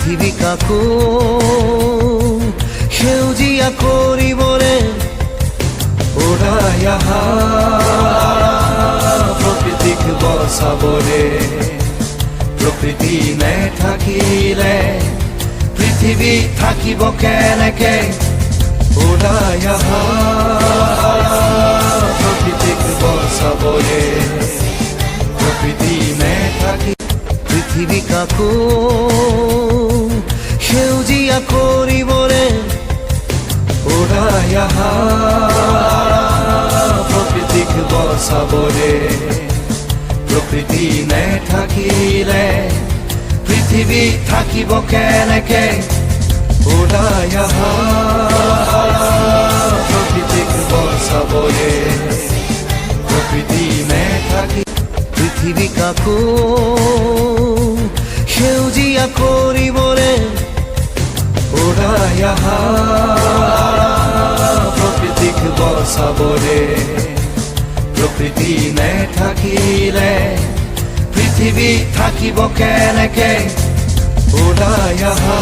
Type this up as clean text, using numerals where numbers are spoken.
পৃথিৱী কাকো সেউজীয়া কৰিবৰে ওলাই আহা প্ৰকৃতিক বচাবৰে প্ৰকৃতি নেথাকিলে পৃথিৱী থাকিব কেনেকে ওলাই আহা প্ৰকৃতিক বচাবৰে প্ৰকৃতি নেথাকি পৃথিৱী কাকো সেউজীয়া কৰিবৰে ওলাই আহা প্ৰকৃতিক বচাবৰে প্ৰকৃতি নেথাকিলে পৃথিৱী থাকিব কেনেকে ওলাই আহা প্ৰকৃতিক বচাবৰে প্ৰকৃতি নেথাকি পৃথিৱী কাকো সেউজীয়া কৰিবৰে ওলাই আহা প্ৰকৃতিক বচাবৰে প্ৰকৃতি নেথাকিলে পৃথিৱী থাকিব কেনেকে ওলাই আহা